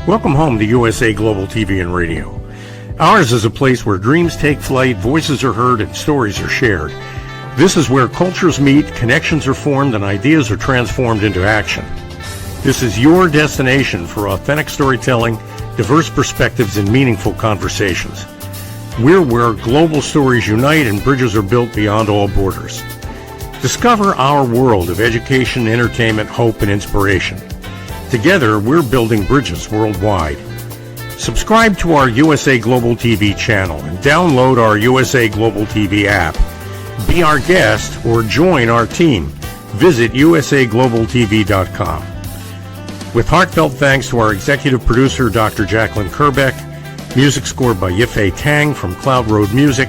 Welcome home to USA Global TV and Radio. Ours is a place where dreams take flight, voices are heard, and stories are shared. This is where cultures meet, connections are formed, and ideas are transformed into action. This is your destination for authentic storytelling, diverse perspectives, and meaningful conversations. We're where global stories unite and bridges are built beyond all borders. Discover our world of education, entertainment, hope, and inspiration. Together, we're building bridges worldwide. Subscribe to our USA Global TV channel and download our USA Global TV app. Be our guest or join our team. Visit usaglobaltv.com. With heartfelt thanks to our executive producer, Dr. Jacqueline Kerbeck, music scored by Yifei Tang from Cloud Road Music,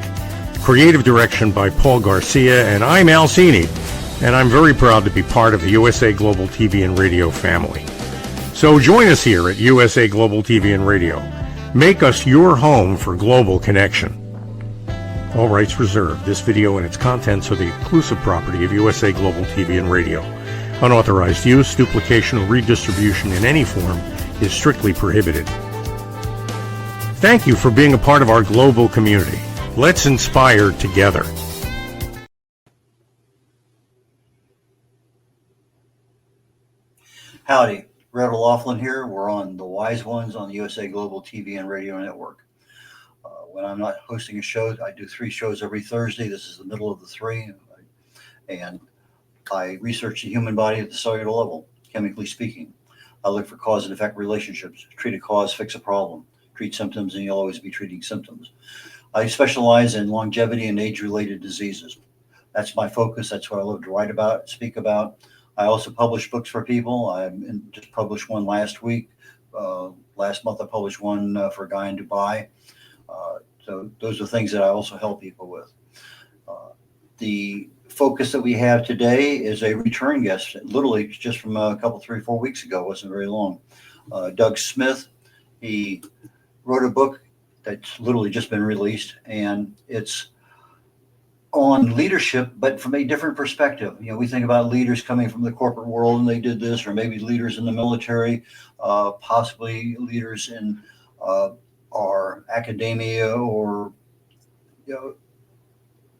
creative direction by Paul Garcia, and I'm Al Cini, and I'm very proud to be part of the USA Global TV and Radio family. So join us here at USA Global TV and Radio. Make us your home for global connection. All rights reserved. This video and its contents are the exclusive property of USA Global TV and Radio. Unauthorized use, duplication, or redistribution in any form is strictly prohibited. Thank you for being a part of our global community. Let's inspire together. Howdy. Red Laughlin here. We're on The Wise Ones on the USA Global TV and Radio Network. When I'm not hosting a show, I do 3 shows every Thursday. This is the middle of the 3. And I research the human body at the cellular level, chemically speaking. I look for cause and effect relationships. Treat a cause, fix a problem. Treat symptoms, and you'll always be treating symptoms. I specialize in longevity and age-related diseases. That's my focus. That's what I love to write about, speak about. I also publish books for people. I just published one last week. Last month, I published one for a guy in Dubai. So those are things that I also help people with. The focus that we have today is a return guest, literally just from a couple, 3, 4 weeks ago. It wasn't very long. Doug Smith. He wrote a book that's literally just been released, and it's on leadership, but from a different perspective. You know, we think about leaders coming from the corporate world and they did this, or maybe leaders in the military, possibly leaders in our academia or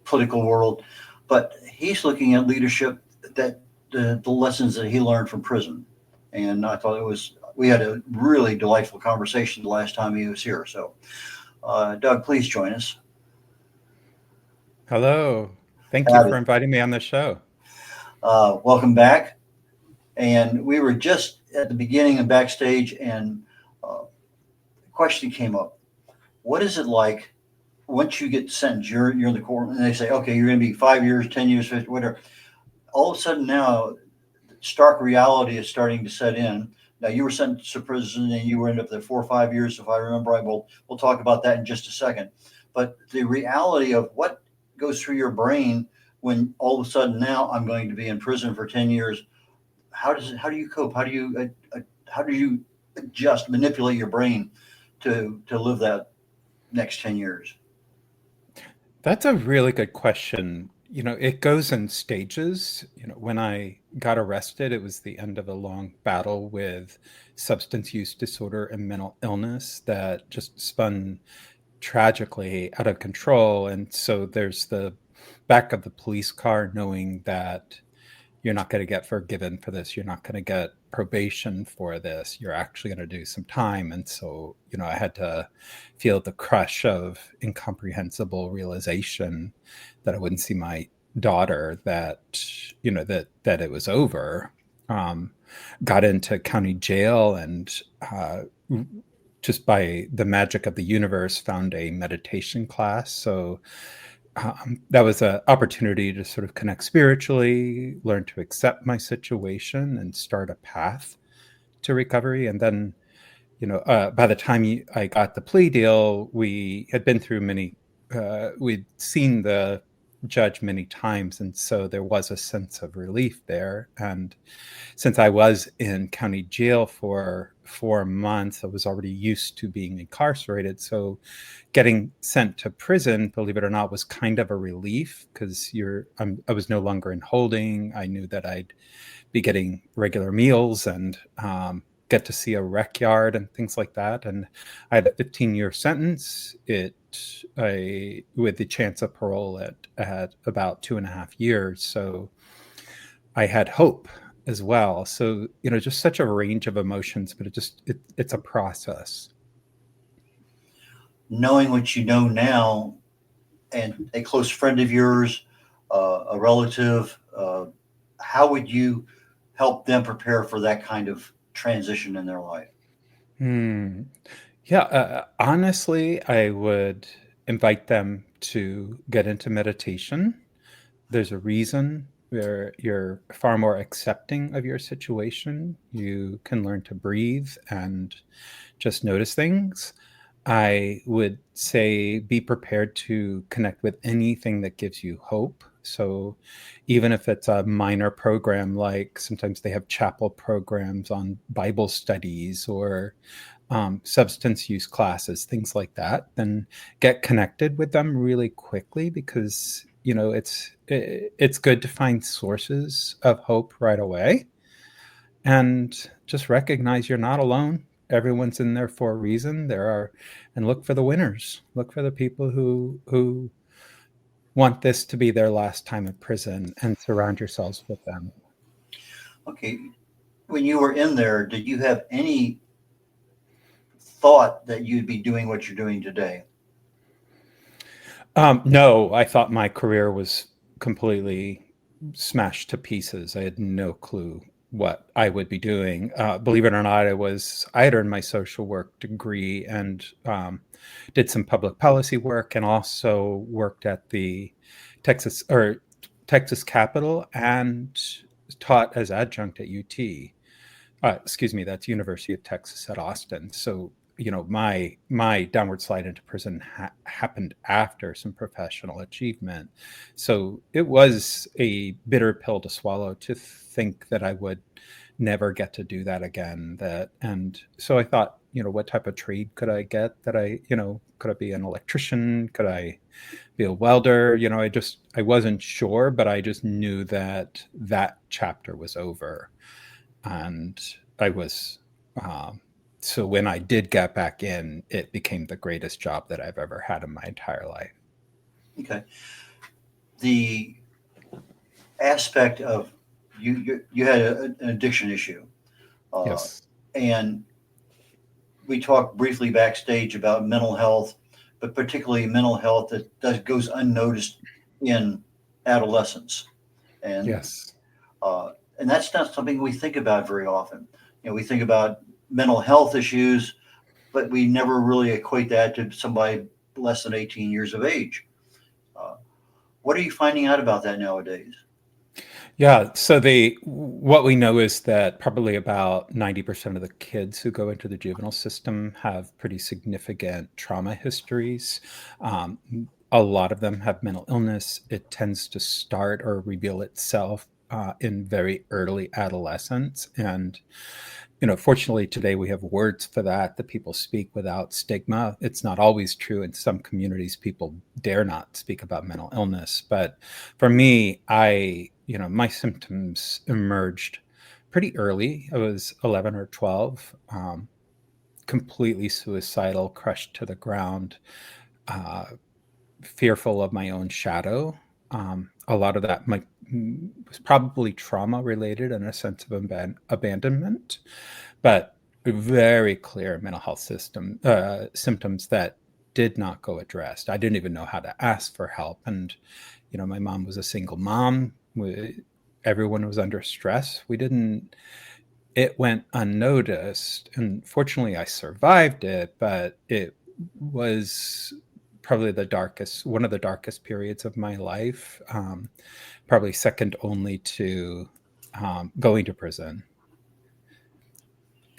political world. But he's looking at leadership, that the lessons that he learned from prison. And I thought we had a really delightful conversation the last time he was here. So, Doug, please join us. Hello. Thank you for inviting me on the show. Welcome back. And we were just at the beginning and backstage, and the question came up. What is it like once you get sentenced? You're in the court, and they say, okay, you're going to be 5 years, 10 years, 50, whatever. All of a sudden now, stark reality is starting to set in. Now, you were sentenced to prison, and you were up there 4 or 5 years, if I remember right. We'll talk about that in just a second. But the reality of what goes through your brain when all of a sudden now I'm going to be in prison for 10 years. How do you cope? How do you adjust, manipulate your brain to live that next 10 years? That's a really good question. You know, it goes in stages. You know, when I got arrested, it was the end of a long battle with substance use disorder and mental illness that just spun tragically out of control. And so there's the back of the police car knowing that you're not going to get forgiven for this. You're not going to get probation for this. You're actually going to do some time. And so, you know, I had to feel the crush of incomprehensible realization that I wouldn't see my daughter, that, you know, that it was over. Got into county jail and just by the magic of the universe, found a meditation class. So that was an opportunity to sort of connect spiritually, learn to accept my situation, and start a path to recovery. And then, you know, by the time I got the plea deal, we had been through we'd seen the judge many times. And so there was a sense of relief there. And since I was in county jail for 4 months, I was already used to being incarcerated. So getting sent to prison, believe it or not, was kind of a relief because I was no longer in holding. I knew that I'd be getting regular meals and get to see a rec yard and things like that. And I had a 15-year sentence. With the chance of parole at about 2.5 years. So I had hope as well. So, just such a range of emotions, but it's a process. Knowing what you know now, and a close friend of yours, a relative, how would you help them prepare for that kind of transition in their life? Hmm. Yeah, honestly, I would invite them to get into meditation. There's a reason where you're far more accepting of your situation. You can learn to breathe and just notice things. I would say be prepared to connect with anything that gives you hope. So, even if it's a minor program, like sometimes they have chapel programs on Bible studies or substance use classes, things like that, then get connected with them really quickly, because it's good to find sources of hope right away, and just recognize you're not alone. Everyone's in there for a reason. And look for the winners. Look for the people who want this to be their last time in prison, and surround yourselves with them. Okay, when you were in there, did you have any thought that you'd be doing what you're doing today? No, I thought my career was completely smashed to pieces. I had no clue what I would be doing. Believe it or not, I had earned my social work degree and did some public policy work, and also worked at the Texas Capitol and taught as adjunct at UT. Excuse me, that's University of Texas at Austin. So, my downward slide into prison happened after some professional achievement. So it was a bitter pill to swallow to think that I would never get to do that again. And so I thought, what type of trade could I get? Could I be an electrician? Could I be a welder? I wasn't sure, but I just knew that chapter was over. And I was so when I did get back in, it became the greatest job that I've ever had in my entire life. Okay. The aspect of you had an addiction issue, uh, Yes. and we talked briefly backstage about mental health, but particularly mental health that goes unnoticed in adolescence, and Yes. and that's not something we think about very often. We think about mental health issues, but we never really equate that to somebody less than 18 years of age. Uh, what are you finding out about that nowadays? Yeah. So what we know is that probably about 90% of the kids who go into the juvenile system have pretty significant trauma histories. Um, a lot of them have mental illness. It tends to start or reveal itself in very early adolescence. And fortunately today we have words for that people speak without stigma. It's not always true. In some communities, people dare not speak about mental illness. But for me, my symptoms emerged pretty early. I was 11 or 12, completely suicidal, crushed to the ground, uh, fearful of my own shadow. A lot of that was probably trauma related, and a sense of abandonment, but very clear mental health symptoms that did not go addressed. I didn't even know how to ask for help. And, my mom was a single mom. Everyone was under stress. It went unnoticed. And fortunately, I survived it, but it was probably one of the darkest periods of my life, probably second only to going to prison.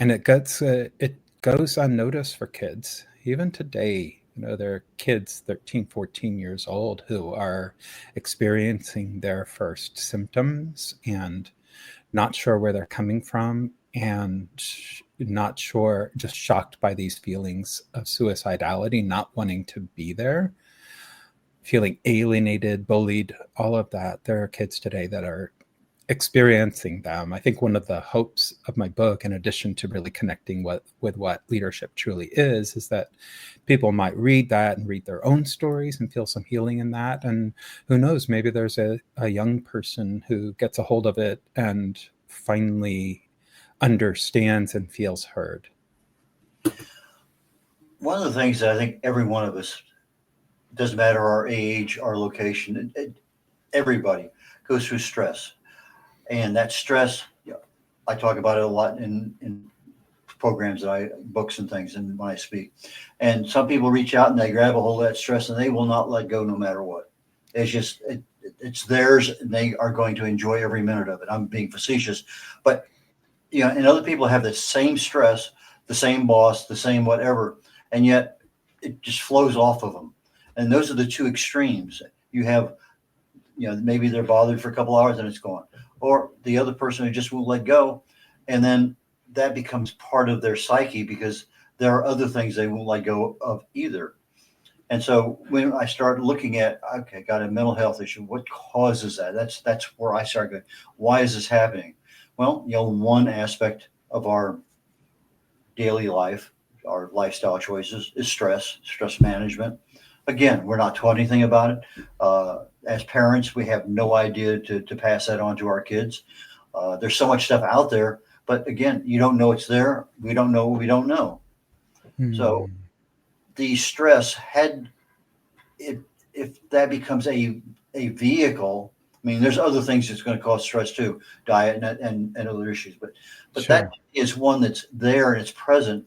And it goes unnoticed for kids. Even today, there are kids 13, 14 years old who are experiencing their first symptoms and not sure where they're coming from, and not sure, just shocked by these feelings of suicidality, not wanting to be there, feeling alienated, bullied, all of that. There are kids today that are experiencing them. I think one of the hopes of my book, in addition to really connecting with what leadership truly is that people might read that and read their own stories and feel some healing in that. And who knows, maybe there's a young person who gets a hold of it and finally understands and feels heard. One of the things that I think every one of us, doesn't matter our age, our location, everybody goes through stress. And that stress, I talk about it a lot in programs books and things, and when I speak. And some people reach out and they grab a hold of that stress and they will not let go no matter what. It's just, it's theirs, and they are going to enjoy every minute of it. I'm being facetious, but and other people have the same stress, the same boss, the same whatever, and yet it just flows off of them. And those are the two extremes. You have, maybe they're bothered for a couple hours and it's gone, or the other person who just won't let go, and then that becomes part of their psyche because there are other things they won't let go of either. And so when I start looking at, okay, got a mental health issue, what causes that? That's where I start going, why is this happening? Well, one aspect of our daily life, our lifestyle choices, is stress management. Again, we're not taught anything about it. As parents, we have no idea to pass that on to our kids. There's so much stuff out there, but again, you don't know it's there. We don't know what we don't know. So the stress if that becomes a vehicle, I mean, there's other things that's going to cause stress too, diet and other issues, but sure, that is one that's there and it's present,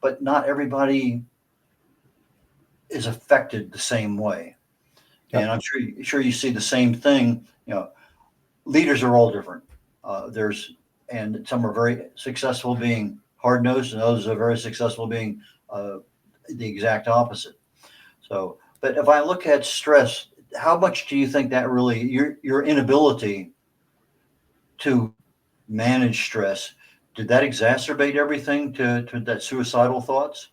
but not everybody is affected the same way. Yep. And I'm sure you see the same thing. Leaders are all different. And some are very successful being hard-nosed, and others are very successful being the exact opposite. So, but if I look at stress, how much do you think that really your inability to manage stress, did that exacerbate everything to that suicidal thoughts?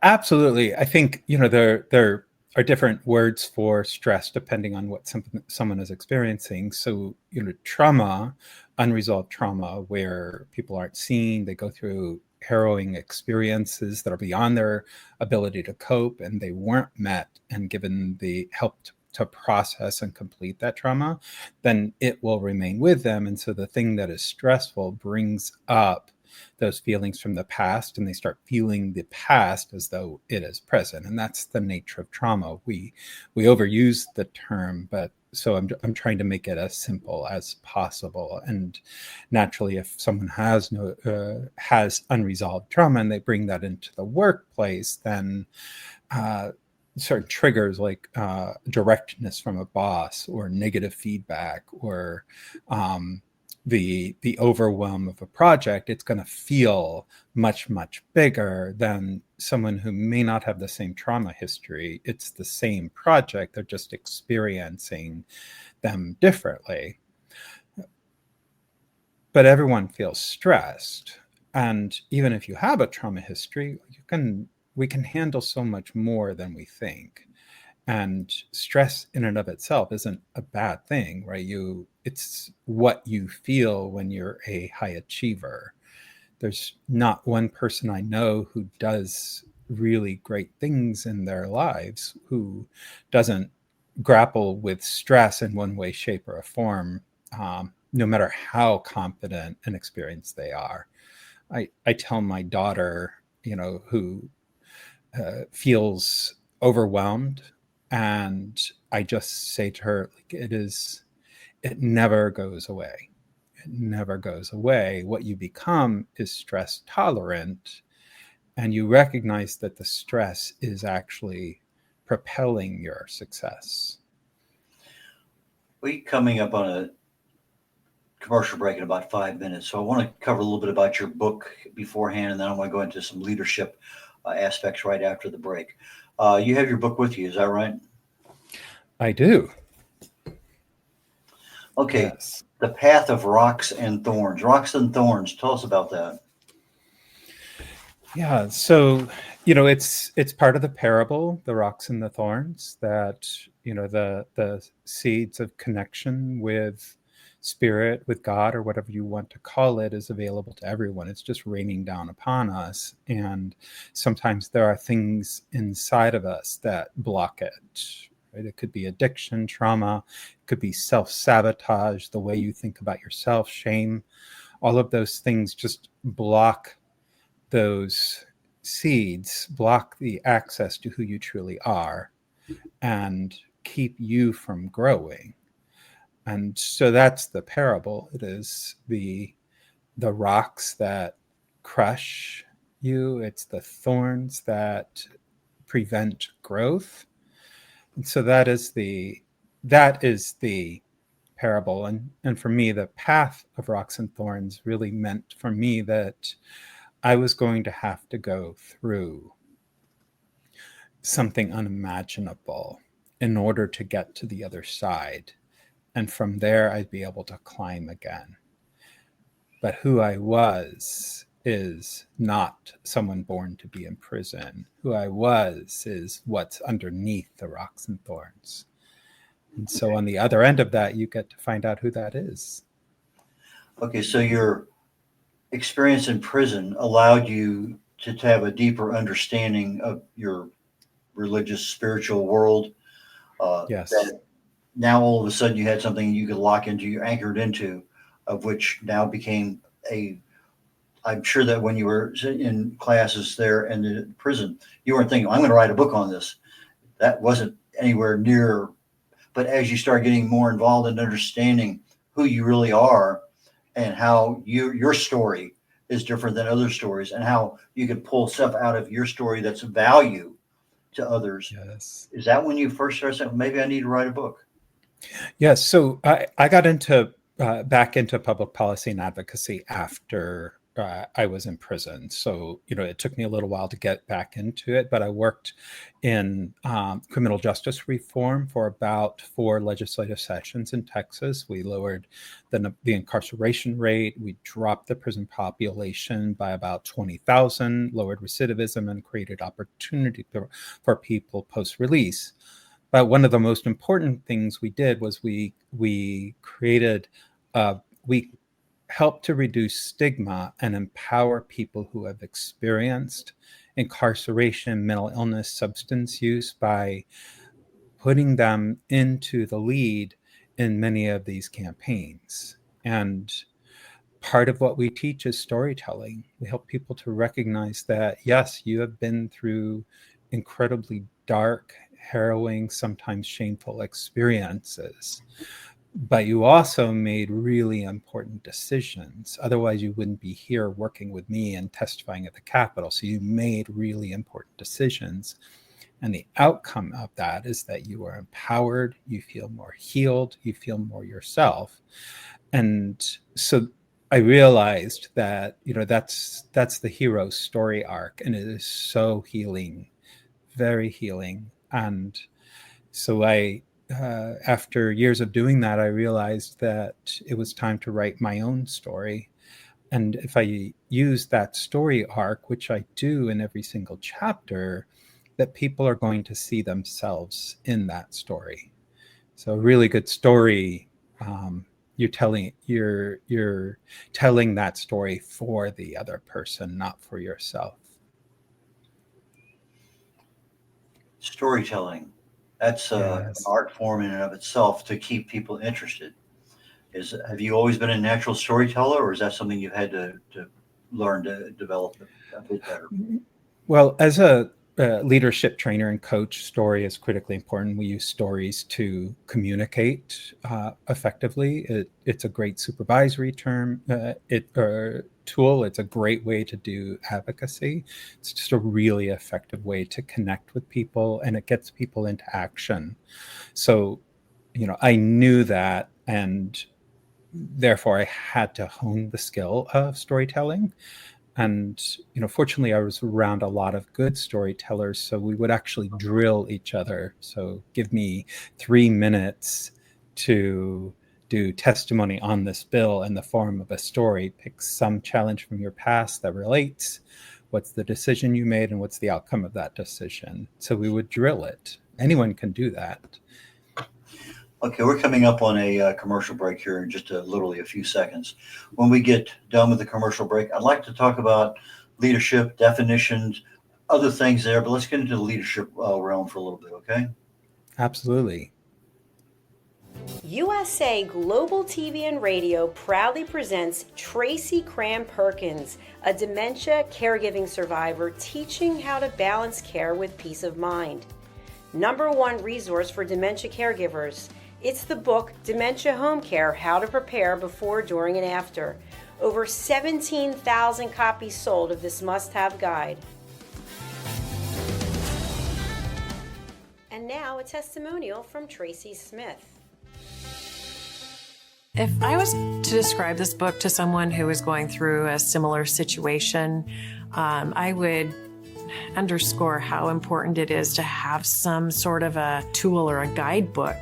Absolutely. I think there are different words for stress depending on what someone is experiencing. So trauma, unresolved trauma, where people aren't seen, they go through harrowing experiences that are beyond their ability to cope, and they weren't met and given the help to process and complete that trauma, then it will remain with them. And so the thing that is stressful brings up those feelings from the past, and they start feeling the past as though it is present. And that's the nature of trauma. We overuse the term, but so I'm trying to make it as simple as possible. And naturally, if someone has unresolved trauma and they bring that into the workplace, then certain triggers like directness from a boss, or negative feedback, or the overwhelm of a project, it's going to feel much, much bigger than someone who may not have the same trauma history. It's the same project, they're just experiencing them differently. But everyone feels stressed. And even if you have a trauma history, we can handle so much more than we think. And stress in and of itself isn't a bad thing, right? It's what you feel when you're a high achiever. There's not one person I know who does really great things in their lives who doesn't grapple with stress in one way, shape, or a form, no matter how confident and experienced they are. I tell my daughter, who feels overwhelmed, and I just say to her, it never goes away. It never goes away. What you become is stress tolerant, and you recognize that the stress is actually propelling your success. We're coming up on a commercial break in about 5 minutes. So I want to cover a little bit about your book beforehand, and then I want to go into some leadership aspects right after the break. You have your book with you, is that right? I do. Okay. Yes. The Path of Rocks and Thorns. Rocks and Thorns. Tell us about that. Yeah, so it's part of the parable, the rocks and the thorns, that the seeds of connection with spirit, with God, or whatever you want to call it, is available to everyone. It's just raining down upon us, and sometimes there are things inside of us that block it. Right? It could be addiction, trauma, it could be self-sabotage, the way you think about yourself, shame. All of those things just block those seeds, block the access to who you truly are, and keep you from growing. And so that's the parable. It is the rocks that crush you, it's the thorns that prevent growth. And so that is the parable. And for me, the path of rocks and thorns really meant for me that I was going to have to go through something unimaginable in order to get to the other side. And from there, I'd be able to climb again. But who I was is not someone born to be in prison. Who I was is what's underneath the rocks and thorns. And so on the other end of that, you get to find out who that is. Okay, so your experience in prison allowed you to have a deeper understanding of your religious, spiritual world. Yes. That now all of a sudden you had something you could lock into, you anchored into, of which now became a. I'm sure that when you were in classes there in the prison, you weren't thinking, I'm going to write a book on this. That wasn't anywhere near. But as you start getting more involved in understanding who you really are and how your story is different than other stories and how you can pull stuff out of your story that's of value to others, Yes. is that when you first started saying, maybe I need to write a book? Yes. So I got into back into public policy and advocacy after I was in prison. So it took me a little while to get back into it, but I worked in criminal justice reform for about 4 legislative sessions in Texas. We lowered the incarceration rate. We dropped the prison population by about 20,000, lowered recidivism, and created opportunity for people post release. But one of the most important things we did was we created we helped to reduce stigma and empower people who have experienced incarceration, mental illness, substance use by putting them into the lead in many of these campaigns. And part of what we teach is storytelling. We help people to recognize that, yes, you have been through incredibly dark, harrowing, sometimes shameful experiences, but you also made really important decisions. Otherwise, you wouldn't be here working with me and testifying at the Capitol. So you made really important decisions. And the outcome of that is that you are empowered, you feel more healed, you feel more yourself. And so I realized that that's the hero's story arc, and it is so healing, very healing. And so after years of doing that, I realized that it was time to write my own story. And if I use that story arc, which I do in every single chapter, that people are going to see themselves in that story. So a really good story, you're telling that story for the other person, not for yourself. Storytelling. That's an Yes. art form in and of itself to keep people interested. Have you always been a natural storyteller, or is that something you've had to learn to develop a bit better? Well, as a leadership trainer and coach, story is critically important. We use stories to communicate effectively. It's a great supervisory tool. It's a great way to do advocacy. It's just a really effective way to connect with people, and it gets people into action. So, I knew that, and therefore I had to hone the skill of storytelling. And fortunately, I was around a lot of good storytellers, so we would actually drill each other. So give me 3 minutes to do testimony on this bill in the form of a story. Pick some challenge from your past that relates What's the decision you made and what's the outcome of that decision? So we would drill it. Anyone can do that. Okay, we're coming up on a commercial break here in just literally a few seconds. When we get done with the commercial break, I'd like to talk about leadership, definitions, other things there, but let's get into the leadership realm for a little bit, okay? Absolutely. USA Global TV and Radio proudly presents Tracy Cram Perkins, a dementia caregiving survivor teaching how to balance care with peace of mind. #1 resource for dementia caregivers. It's the book Dementia Home Care: How to Prepare Before, During, and After. Over 17,000 copies sold of this must-have guide. And now a testimonial from Tracy Smith. If I was to describe this book to someone who is going through a similar situation, I would underscore how important it is to have some sort of a tool or a guidebook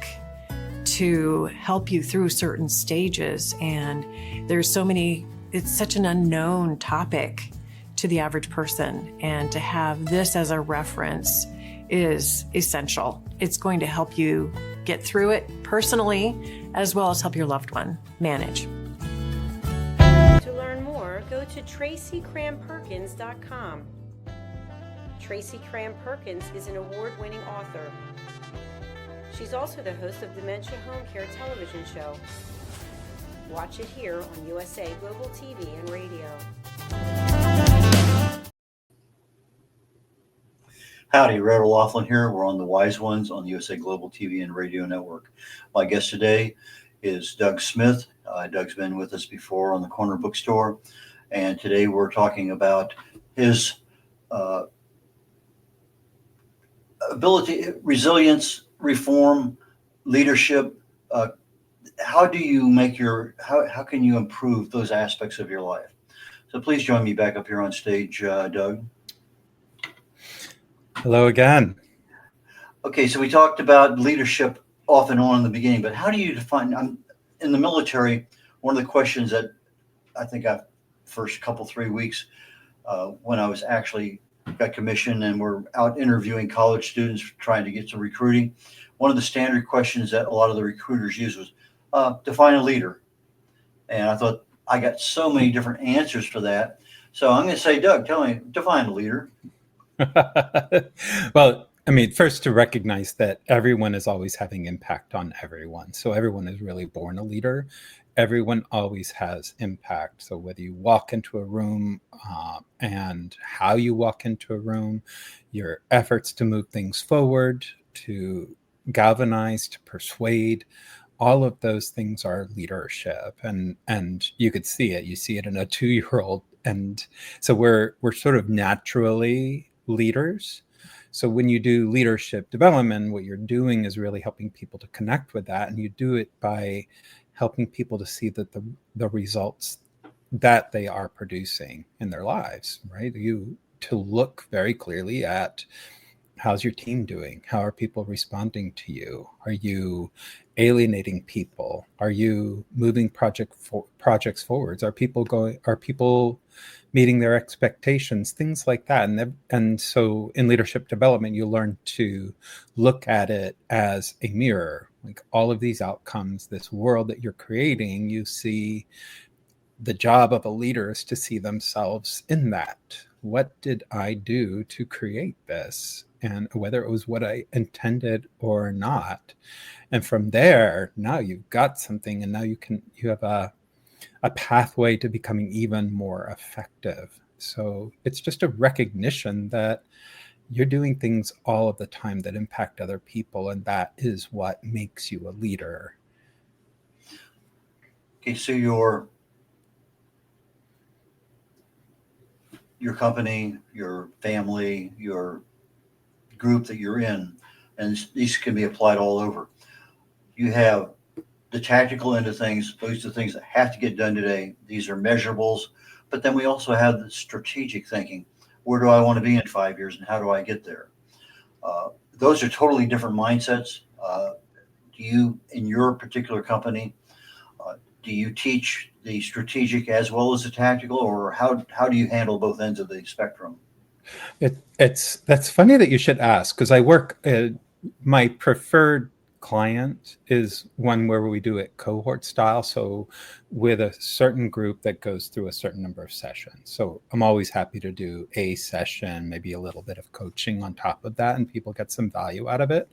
to help you through certain stages. And there's so many, it's such an unknown topic to the average person. And to have this as a reference is essential. It's going to help you get through it personally, as well as help your loved one manage. To learn more, go to TracyCramPerkins.com. Tracy Cram Perkins is an award-winning author. She's also the host of Dementia Home Care television show. Watch it here on USA Global TV and Radio. Howdy, Red O'Loughlin here. We're on the Wise Ones on the USA Global TV and Radio Network. My guest today is Doug Smith. Doug's been with us before on the Corner Bookstore, and today we're talking about his ability, resilience, reform, leadership. How do you make how can you improve those aspects of your life? So please join me back up here on stage, Doug. Hello again. Okay, so we talked about leadership off and on in the beginning, but how do you define, in the military, one of the questions that I think first couple, 3 weeks, when I was actually got commissioned and we're out interviewing college students trying to get some recruiting, one of the standard questions that a lot of the recruiters use was, define a leader. And I thought I got so many different answers for that. So I'm going to say, Doug, tell me, define a leader. Well, I mean, first to recognize that everyone is always having impact on everyone. So everyone is really born a leader. Everyone always has impact. So whether you walk into a room and how you walk into a room, your efforts to move things forward, to galvanize, to persuade, all of those things are leadership. And you could see it. You see it in a 2-year-old. And so we're sort of naturally leaders. So when you do leadership development, what you're doing is really helping people to connect with that. And you do it by helping people to see that the results that they are producing in their lives, right? You to look very clearly at, how's your team doing? How are people responding to you? Are you alienating people? Are you moving projects forwards? Are people meeting their expectations? Things like that. And so in leadership development, you learn to look at it as a mirror. Like all of these outcomes, this world that you're creating, you see the job of a leader is to see themselves in that. What did I do to create this? And whether it was what I intended or not. And from there, now you've got something, and now you have a pathway to becoming even more effective. So it's just a recognition that you're doing things all of the time that impact other people, and that is what makes you a leader. Okay, so your company, your family, your group that you're in, and these can be applied all over. You have the tactical end of things. Those are the things that have to get done today. These are measurables. But then we also have the strategic thinking. Where do I want to be in 5 years, and how do I get there? Those are totally different mindsets. Do you, in your particular company, do you teach the strategic as well as the tactical, or how do you handle both ends of the spectrum? That's funny that you should ask, because I work. My preferred client is one where we do it cohort style, so with a certain group that goes through a certain number of sessions. So I'm always happy to do a session, maybe a little bit of coaching on top of that, and people get some value out of it.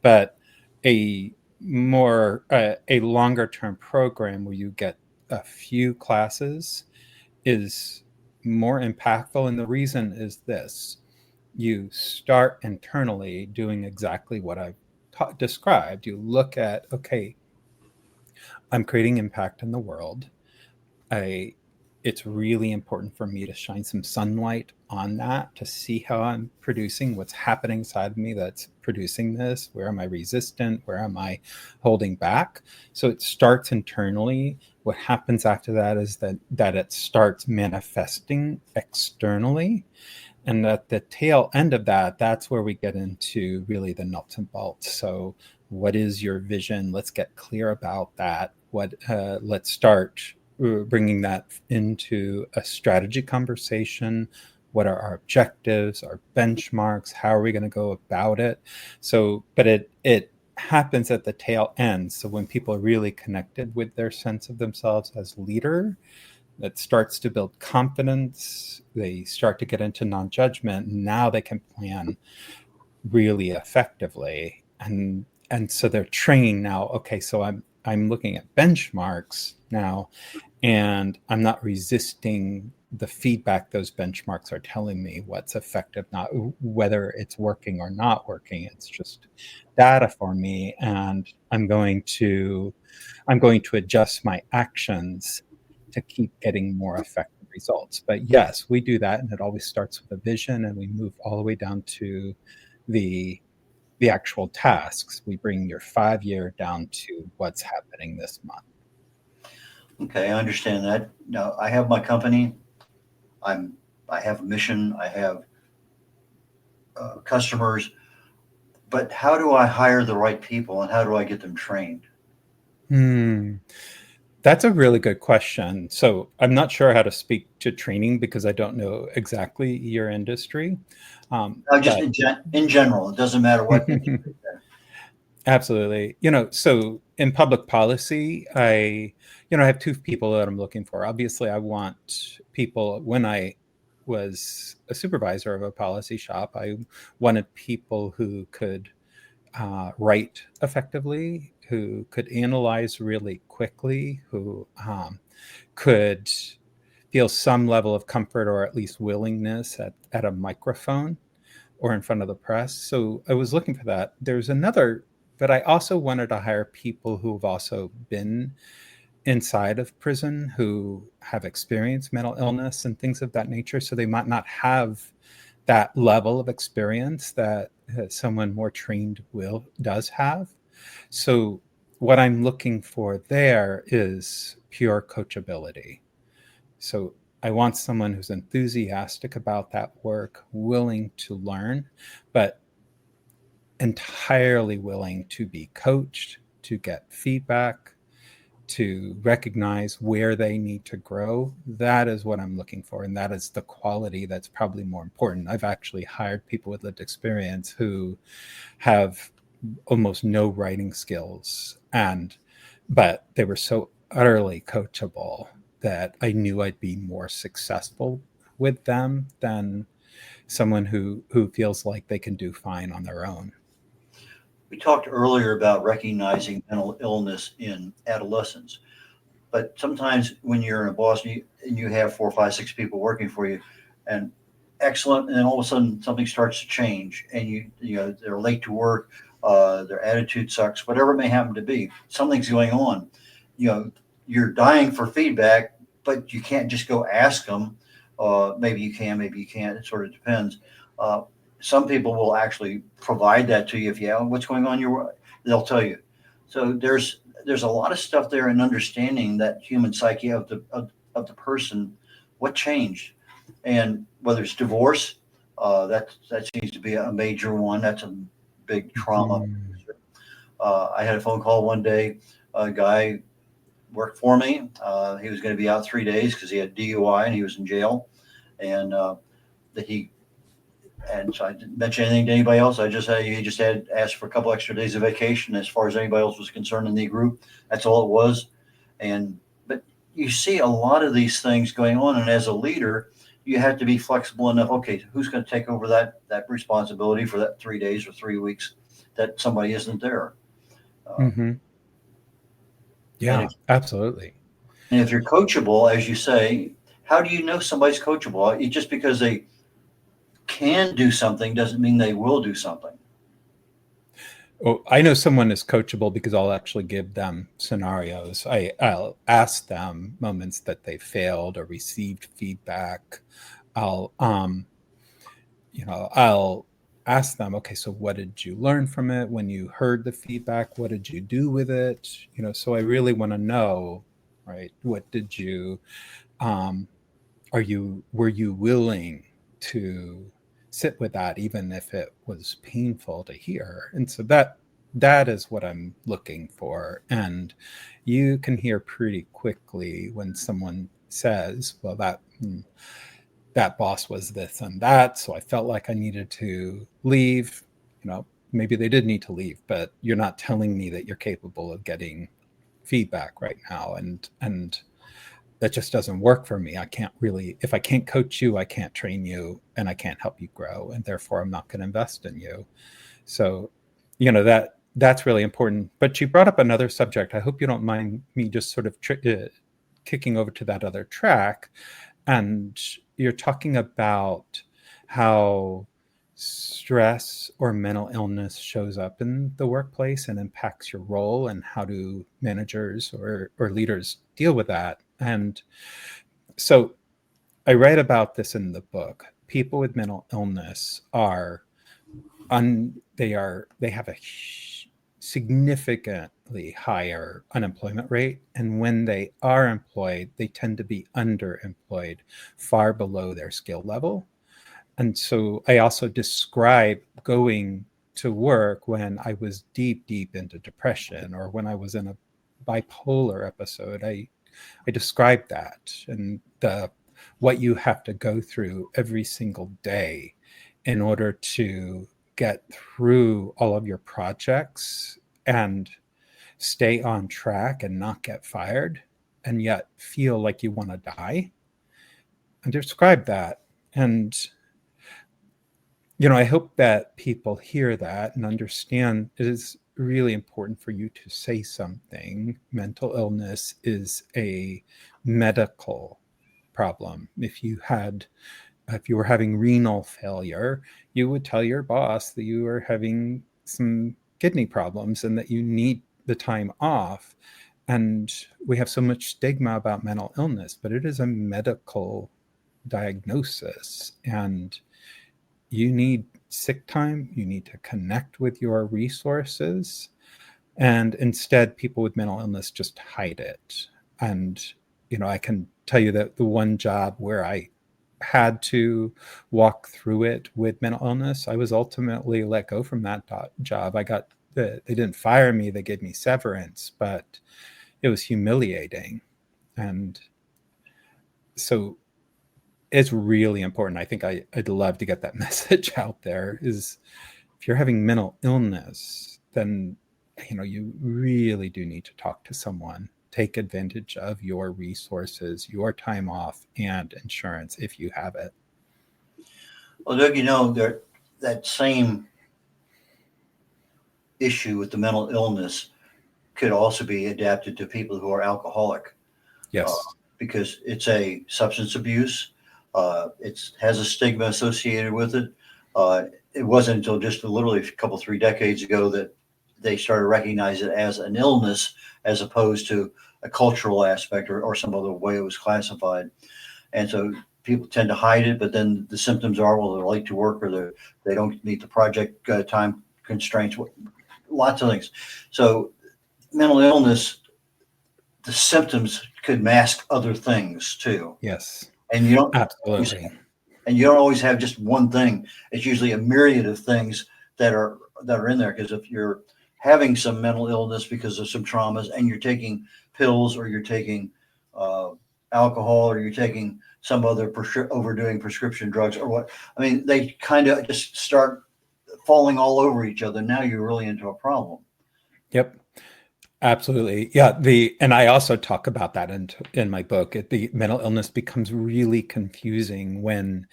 But a a longer term program where you get a few classes is more impactful. And the reason is this: you start internally doing exactly what I've described. You look at, okay, I'm creating impact in the world. It's really important for me to shine some sunlight on that, to see how I'm producing, what's happening inside of me that's producing this. Where am I resistant? Where am I holding back? So it starts internally. What happens after that is that it starts manifesting externally. And at the tail end of that, that's where we get into really the nuts and bolts. So what is your vision? Let's get clear about that. Let's start bringing that into a strategy conversation. What are our objectives, our benchmarks? How are we going to go about it? So, but it happens at the tail end. So when people are really connected with their sense of themselves as leader, that starts to build confidence. They start to get into non-judgment. Now they can plan really effectively. And so they're training now. Okay, so I'm looking at benchmarks now, and I'm not resisting the feedback those benchmarks are telling me what's effective, not whether it's working or not working. It's just data for me, and I'm going to adjust my actions to keep getting more effective results. But yes, we do that, and it always starts with a vision, and we move all the way down to the actual tasks. We bring your 5-year down to what's happening this month. Okay, I understand that. Now, I have my company. I have a mission. I have customers. But how do I hire the right people, and how do I get them trained? That's a really good question. So I'm not sure how to speak to training because I don't know exactly your industry. Just in general, it doesn't matter what. Absolutely. So in public policy, I have two people that I'm looking for. Obviously, I want people. When I was a supervisor of a policy shop, I wanted people who could write effectively, who could analyze really quickly, who could feel some level of comfort or at least willingness at a microphone or in front of the press. So I was looking for that. There's another, but I also wanted to hire people who've also been inside of prison, who have experienced mental illness and things of that nature. So they might not have that level of experience that someone more trained does have. So what I'm looking for there is pure coachability. So I want someone who's enthusiastic about that work, willing to learn, but entirely willing to be coached, to get feedback, to recognize where they need to grow. That is what I'm looking for. And that is the quality that's probably more important. I've actually hired people with lived experience who have almost no writing skills, but they were so utterly coachable that I knew I'd be more successful with them than someone who feels like they can do fine on their own. We talked earlier about recognizing mental illness in adolescents, but sometimes when you're in a boss and you have 4, 5, 6 people working for you, and excellent, and then all of a sudden something starts to change, and they're late to work, their attitude sucks, whatever it may happen to be, something's going on. You're dying for feedback, but you can't just go ask them. Maybe you can, maybe you can't. It sort of depends. Some people will actually provide that to you. If you have what's going on, they'll tell you. So there's a lot of stuff there in understanding that human psyche of the person, what changed, and whether it's divorce, that seems to be a major one. That's a big trauma. I had a phone call one day. A guy worked for me. He was going to be out 3 days because he had DUI and he was in jail. And so I didn't mention anything to anybody else. He just had asked for a couple extra days of vacation as far as anybody else was concerned in the group. That's all it was. But you see a lot of these things going on. And as a leader, you have to be flexible enough. Okay, who's going to take over that responsibility for that 3 days or 3 weeks that somebody isn't there? Mm-hmm. Yeah, absolutely. And if you're coachable, as you say, how do you know somebody's coachable? Just because they can do something doesn't mean they will do something. Oh, I know someone is coachable because I'll actually give them scenarios. I'll ask them moments that they failed or received feedback. I'll ask them, okay, so what did you learn from it? When you heard the feedback, what did you do with it? So I really want to know, right? What did you, were you willing to sit with that, even if it was painful to hear? And so that is what I'm looking for. And you can hear pretty quickly when someone says, well, that boss was this and that, so I felt like I needed to leave. Maybe they did need to leave, but you're not telling me that you're capable of getting feedback right now. And that just doesn't work for me. If I can't coach you, I can't train you, and I can't help you grow, and therefore I'm not going to invest in you. So, that's really important. But you brought up another subject. I hope you don't mind me just sort of kicking over to that other track. And you're talking about how stress or mental illness shows up in the workplace and impacts your role, and how do managers or leaders deal with that. And so I write about this in the book. People with mental illness they have a significantly higher unemployment rate. And when they are employed, they tend to be underemployed, far below their skill level. And so I also describe going to work when I was deep, deep into depression, or when I was in a bipolar episode. I describe that, and what you have to go through every single day in order to get through all of your projects and stay on track and not get fired, and yet feel like you want to die. And describe that. And I hope that people hear that and understand it is really important for you to say something. Mental illness is a medical problem. If you were having renal failure, you would tell your boss that you are having some kidney problems and that you need the time off. And we have so much stigma about mental illness, but it is a medical diagnosis, and you need sick time. You need to connect with your resources. And instead, people with mental illness just hide it. And, I can tell you that the one job where I had to walk through it with mental illness, I was ultimately let go from that job. They didn't fire me, they gave me severance, but it was humiliating. And so it's really important. I think I'd love to get that message out there, is if you're having mental illness, then, you really do need to talk to someone. Take advantage of your resources, your time off, and insurance if you have it. Well, Doug, that same issue with the mental illness could also be adapted to people who are alcoholic. Yes. Because it's a substance abuse. It has a stigma associated with it. It wasn't until just literally a couple, 3 decades ago that they started recognizing it as an illness, as opposed to a cultural aspect or some other way it was classified. And so people tend to hide it, but then the symptoms are, well, they're late to work, or they don't meet the project time constraints, lots of things. So mental illness, the symptoms could mask other things too. Yes. And you don't absolutely. And you don't always have just one thing. It's usually a myriad of things that are in there. Because if you're having some mental illness because of some traumas, and you're taking pills, or you're taking alcohol, or you're taking some other overdoing prescription drugs, or what. I mean, they kind of just start falling all over each other. Now you're really into a problem. Yep. Absolutely. Yeah. And I also talk about that in my book. The mental illness becomes really confusing when,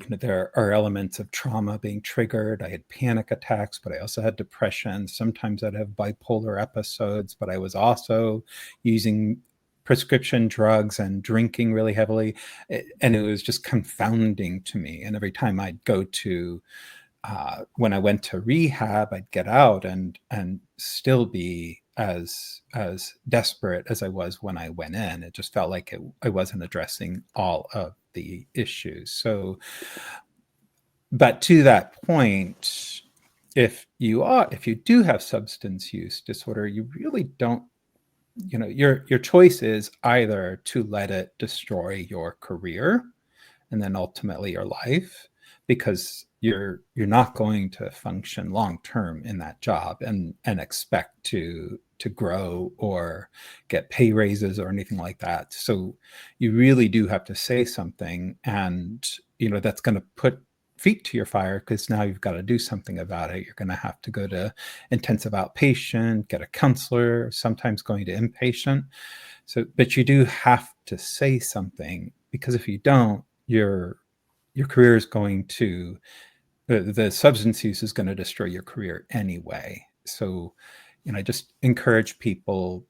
there are elements of trauma being triggered. I had panic attacks, but I also had depression. Sometimes I'd have bipolar episodes, but I was also using prescription drugs and drinking really heavily. And it was just confounding to me. And every time I'd go to, when I went to rehab, I'd get out and still be as desperate as I was when I went in. It just felt like I wasn't addressing all of the issues. So, but to that point, if you do have substance use disorder, you really don't, your choice is either to let it destroy your career and then ultimately your life, because you're not going to function long term in that job and expect to grow or get pay raises or anything like that. So you really do have to say something, and that's going to put feet to your fire, because now you've got to do something about it. You're going to have to go to intensive outpatient, get a counselor, sometimes going to inpatient. So, but you do have to say something, because if you don't, your career is going to, the substance use is going to destroy your career anyway. So, I just encourage people,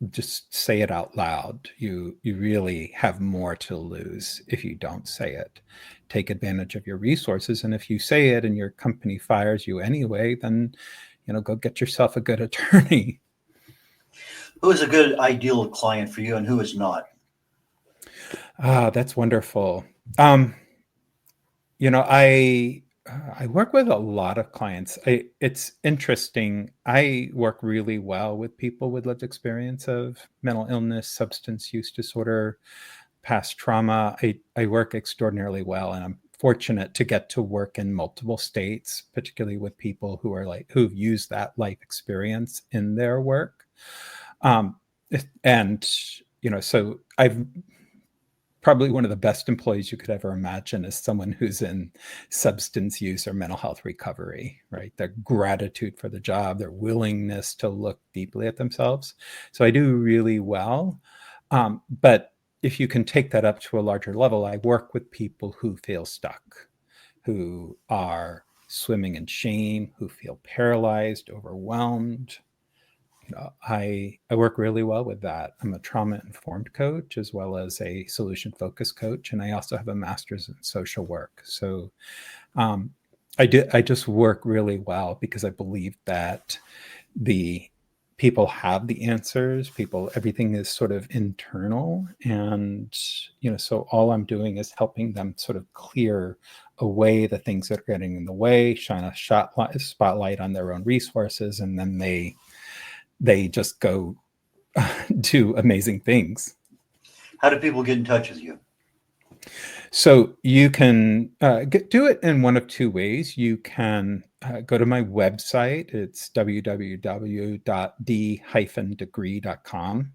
just say it out loud. You really have more to lose if you don't say it. Take advantage of your resources. And if you say it and your company fires you anyway, then, go get yourself a good attorney. Who is a good ideal client for you, and who is not? That's wonderful. I work with a lot of clients. It's interesting. I work really well with people with lived experience of mental illness, substance use disorder, past trauma. I work extraordinarily well, and I'm fortunate to get to work in multiple states, particularly with people who've used that life experience in their work. And so I've probably one of the best employees you could ever imagine is someone who's in substance use or mental health recovery, right? Their gratitude for the job, their willingness to look deeply at themselves. So I do really well. But if you can take that up to a larger level, I work with people who feel stuck, who are swimming in shame, who feel paralyzed, overwhelmed. I work really well with that. I'm a trauma-informed coach as well as a solution-focused coach, and I also have a master's in social work. So I just work really well because I believe that the people have the answers. Everything is sort of internal, and so all I'm doing is helping them sort of clear away the things that are getting in the way, shine a spotlight on their own resources, and then they just go do amazing things. How do people get in touch with you? So you can do it in one of two ways. You can go to my website. It's www.d-degree.com.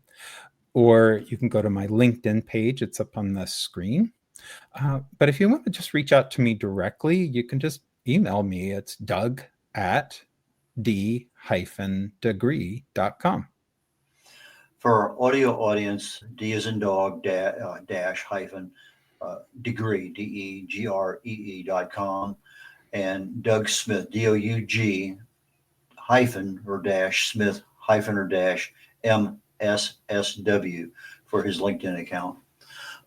Or you can go to my LinkedIn page. It's up on the screen. But if you want to just reach out to me directly, you can just email me. It's doug@d-degree.com. For our audio audience, D as in dog, dash hyphen degree, DEGREE.com, and Doug Smith, DOUG hyphen or dash Smith hyphen or dash MSSW for his LinkedIn account.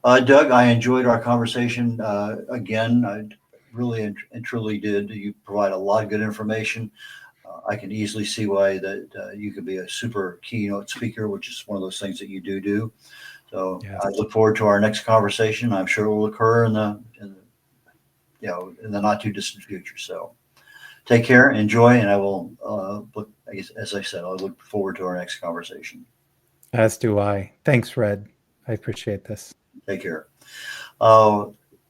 Doug, I enjoyed our conversation. Again, I really and truly did. You provide a lot of good information. I can easily see why that you could be a super keynote speaker, which is one of those things that you do. So yes. I look forward to our next conversation. I'm sure it will occur in the not too distant future. So take care, enjoy, and I will look. As I said, I'll look forward to our next conversation. As do I. Thanks, Red. I appreciate this. Take care.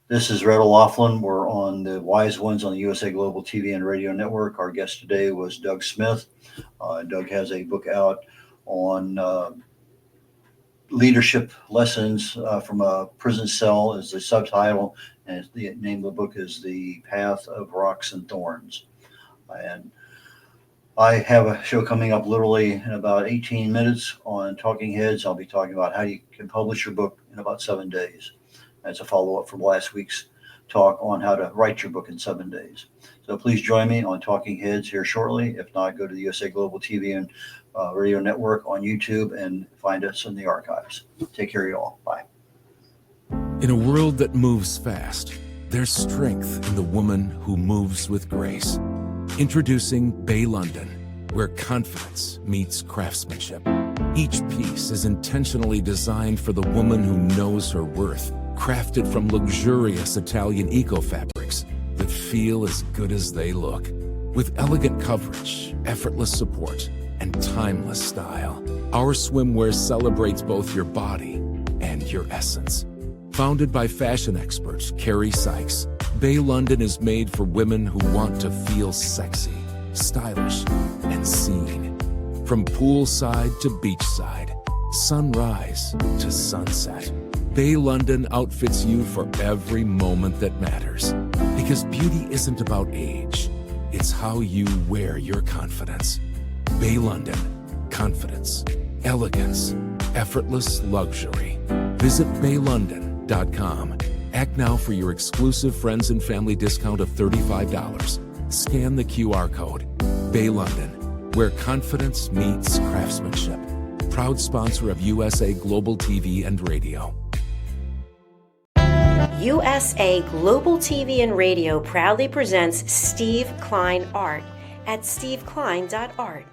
This is Red O'Loughlin. We're on the Wise Ones on the USA Global TV and Radio Network. Our guest today was Doug Smith. Doug has a book out on leadership lessons from a prison cell is the subtitle, and the name of the book is The Path of Rocks and Thorns. And I have a show coming up literally in about 18 minutes on Talking Heads. I'll be talking about how you can publish your book in about 7 days. That's a follow-up from last week's talk on how to write your book in 7 days. So please join me on Talking Heads here shortly. If not, go to the USA Global TV and Radio Network on YouTube and find us in the archives. Take care, you all. Bye. In a world that moves fast, there's strength in the woman who moves with grace. Introducing Bay London, where confidence meets craftsmanship. Each piece is intentionally designed for the woman who knows her worth, crafted from luxurious Italian eco-fabrics that feel as good as they look. With elegant coverage, effortless support, and timeless style, our swimwear celebrates both your body and your essence. Founded by fashion expert Carrie Sykes, Bay London is made for women who want to feel sexy, stylish, and seen. From poolside to beachside, sunrise to sunset, Bay London outfits you for every moment that matters. Because beauty isn't about age, it's how you wear your confidence. Bay London, confidence, elegance, effortless luxury. Visit baylondon.com. Act now for your exclusive friends and family discount of $35. Scan the QR code. Bay London, where confidence meets craftsmanship. Proud sponsor of USA Global TV and Radio. USA Global TV and Radio proudly presents Steve Klein Art at steveklein.art.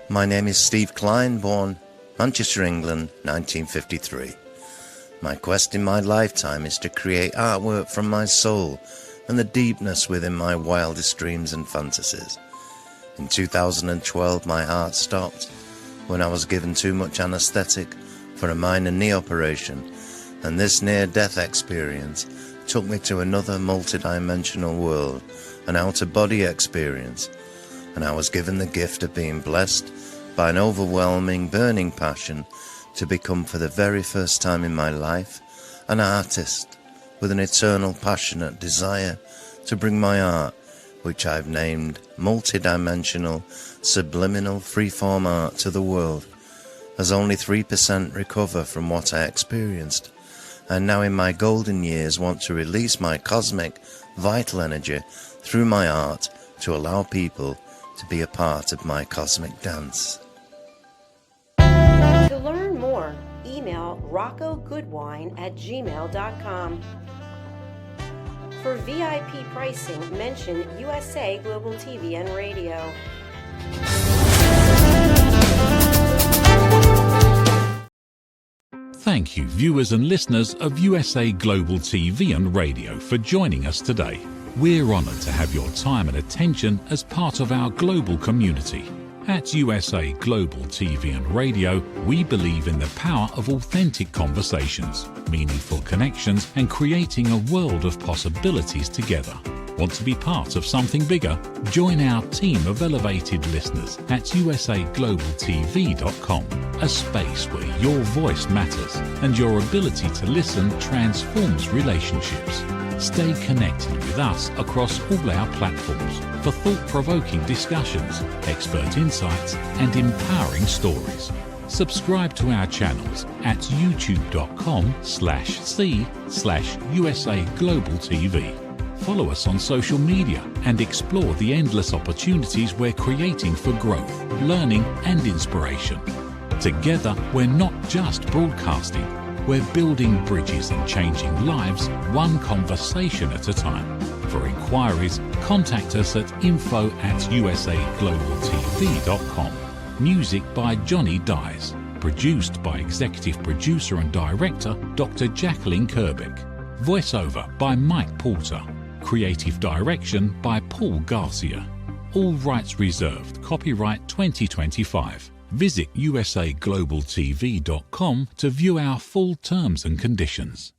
My name is Steve Klein, born Manchester, England, 1953. My quest in my lifetime is to create artwork from my soul and the deepness within my wildest dreams and fantasies. In 2012, my heart stopped when I was given too much anesthetic for a minor knee operation, and this near-death experience took me to another multi-dimensional world, an out-of-body experience, and I was given the gift of being blessed by an overwhelming, burning passion to become, for the very first time in my life, an artist with an eternal, passionate desire to bring my art, which I've named multi-dimensional, subliminal, freeform art, to the world. As only 3% recover from what I experienced, and now in my golden years want to release my cosmic, vital energy through my art to allow people to be a part of my cosmic dance. To learn more, email roccogoodwine@gmail.com. For VIP pricing, mention USA Global TV and Radio. Thank you, viewers and listeners of USA Global TV and Radio, for joining us today. We're honoured to have your time and attention as part of our global community. At USA Global TV and Radio, we believe in the power of authentic conversations, meaningful connections, and creating a world of possibilities together. Want to be part of something bigger? Join our team of elevated listeners at usaglobaltv.com, a space where your voice matters and your ability to listen transforms relationships. Stay connected with us across all our platforms for thought-provoking discussions, expert insights, and empowering stories. Subscribe to our channels at youtube.com/c/USA Global TV. Follow us on social media and explore the endless opportunities we're creating for growth, learning, and inspiration. Together, we're not just broadcasting, we're building bridges and changing lives, one conversation at a time. For inquiries, contact us at info@usaglobaltv.com. Music by Johnny Dyes. Produced by Executive Producer and Director Dr. Jacqueline Kerbeck. Voiceover by Mike Porter. Creative Direction by Paul Garcia. All rights reserved. Copyright 2025. Visit usaglobaltv.com to view our full terms and conditions.